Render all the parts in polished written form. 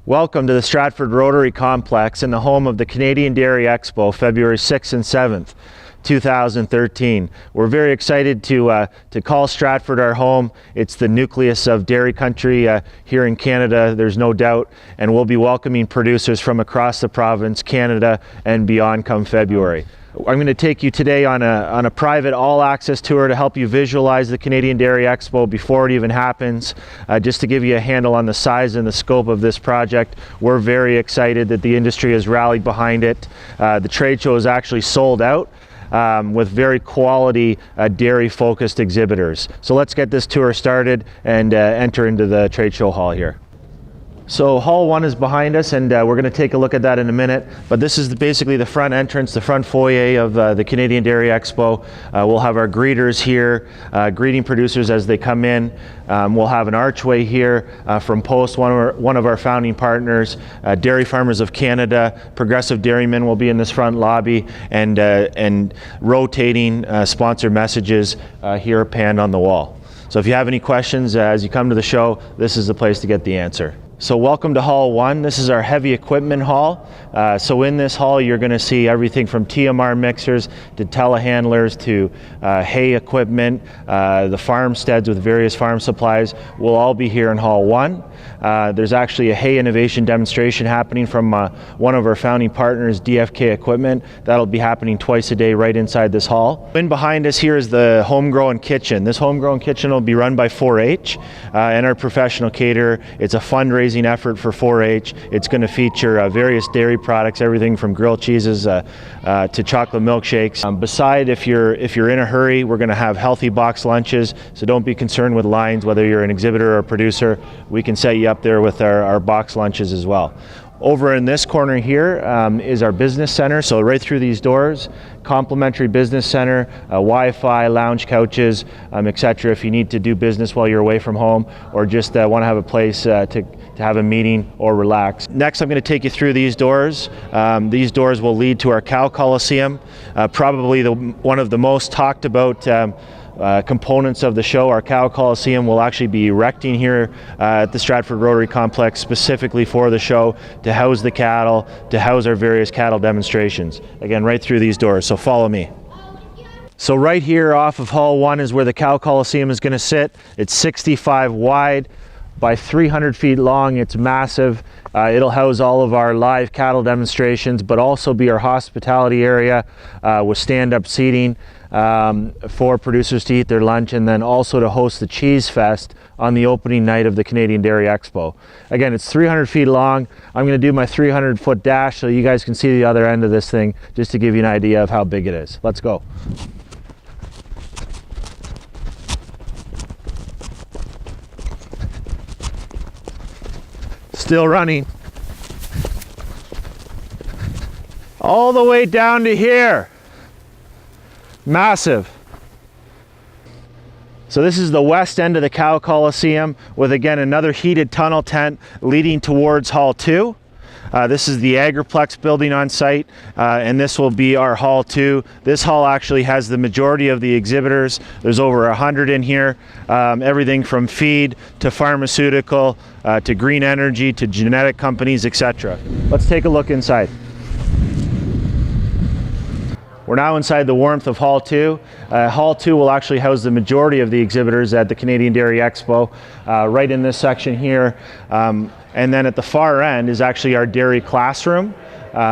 Welcome to the Stratford Rotary Complex in the home of the Canadian Dairy XPO, February 6th and 7th, 2013. We're very excited to call Stratford our home. It's the nucleus of dairy country here in Canada, there's no doubt, and we'll be welcoming producers from across the province, Canada, and beyond come February. I'm going to take you today on a private all-access tour to help you visualize the Canadian Dairy Expo before it even happens, just to give you a handle on the size and the scope of this project. We're very excited that the industry has rallied behind it. The trade show is actually sold out with very quality dairy-focused exhibitors. So let's get this tour started and enter into the trade show hall here. So Hall 1 is behind us, and we're going to take a look at that in a minute. But this is basically the front entrance, the front foyer of the Canadian Dairy Expo. We'll have our greeters here, greeting producers as they come in. We'll have an archway here from Post, one of our founding partners. Dairy Farmers of Canada, Progressive Dairymen will be in this front lobby, and rotating sponsor messages here panned on the wall. So if you have any questions as you come to the show, this is the place to get the answer. So welcome to Hall 1. This is our heavy equipment hall. So in this hall you're going to see everything from TMR mixers to telehandlers to hay equipment, the farmsteads with various farm supplies will all be here in Hall 1. There's actually a hay innovation demonstration happening from one of our founding partners, DFK Equipment. That'll be happening twice a day right inside this hall. In behind us here is the homegrown kitchen. This homegrown kitchen will be run by 4-H and our professional caterer. It's a fundraising effort for 4-H. It's going to feature various dairy products, everything from grilled cheeses to chocolate milkshakes. Beside, if you're in a hurry, we're going to have healthy box lunches, so don't be concerned with lines, whether you're an exhibitor or a producer. We can set you up there with our box lunches as well. Over in this corner here is our business center. So right through these doors, complimentary business center, Wi-Fi, lounge couches, etc. if you need to do business while you're away from home or just want to have a place to have a meeting or relax. Next, I'm going to take you through these doors. These doors will lead to our Cow Coliseum, probably one of the most talked about components of the show. Our Cow Coliseum will actually be erecting here at the Stratford Rotary Complex specifically for the show to house the cattle, to house our various cattle demonstrations. Again, right through these doors, so follow me. So right here off of Hall 1 is where the Cow Coliseum is going to sit. It's 65 wide by 300 feet long. It's massive. It'll house all of our live cattle demonstrations, but also be our hospitality area with stand-up seating for producers to eat their lunch, and then also to host the Cheese Fest on the opening night of the Canadian Dairy Expo. Again, it's 300 feet long. I'm going to do my 300-foot dash so you guys can see the other end of this thing, just to give you an idea of how big it is. Let's go. Still running. All the way down to here. Massive. So this is the west end of the Cow Coliseum with, again, another heated tunnel tent leading towards Hall 2. This is the Agriplex building on site, and this will be our Hall 2. This hall actually has the majority of the exhibitors. There's over 100 in here, everything from feed to pharmaceutical to green energy to genetic companies, etc. Let's take a look inside. We're now inside the warmth of Hall 2. Hall 2 will actually house the majority of the exhibitors at the Canadian Dairy Expo, right in this section here. And then at the far end is actually our dairy classroom.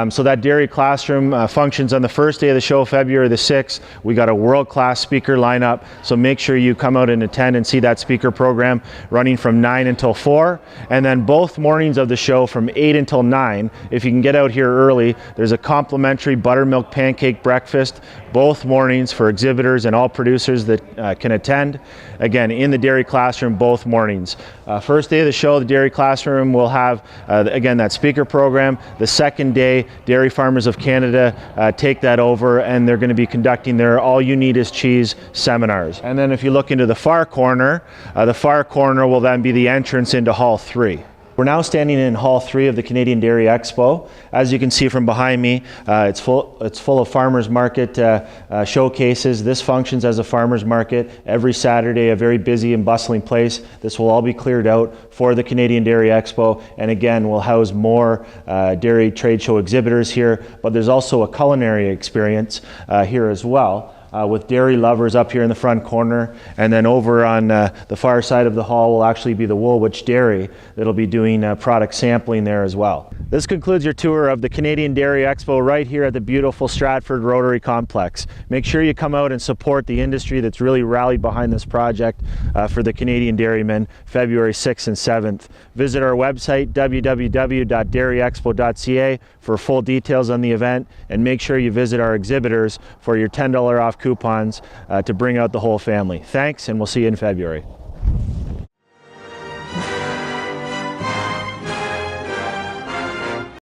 So that dairy classroom functions on the first day of the show, February the 6th. We got a world-class speaker lineup, so make sure you come out and attend and see that speaker program running from 9 until 4. And then both mornings of the show from 8 until 9. If you can get out here early, there's a complimentary buttermilk pancake breakfast both mornings for exhibitors and all producers that can attend. Again, in the dairy classroom both mornings. First day of the show, the dairy classroom will have, again, that speaker program. The second day, Dairy Farmers of Canada take that over, and they're going to be conducting their All You Need Is Cheese seminars. And then if you look into the far corner will then be the entrance into Hall 3. We're now standing in Hall 3 of the Canadian Dairy Expo. As you can see from behind me, it's full of farmers market showcases. This functions as a farmers market every Saturday, a very busy and bustling place. This will all be cleared out for the Canadian Dairy Expo, and again, we'll house more dairy trade show exhibitors here, but there's also a culinary experience here as well. With dairy lovers up here in the front corner, and then over on the far side of the hall will actually be the Woolwich Dairy that'll be doing product sampling there as well. This concludes your tour of the Canadian Dairy Expo right here at the beautiful Stratford Rotary Complex. Make sure you come out and support the industry that's really rallied behind this project for the Canadian dairymen, February 6th and 7th. Visit our website, www.dairyexpo.ca, for full details on the event, and make sure you visit our exhibitors for your $10 off coupons to bring out the whole family. Thanks, and we'll see you in February.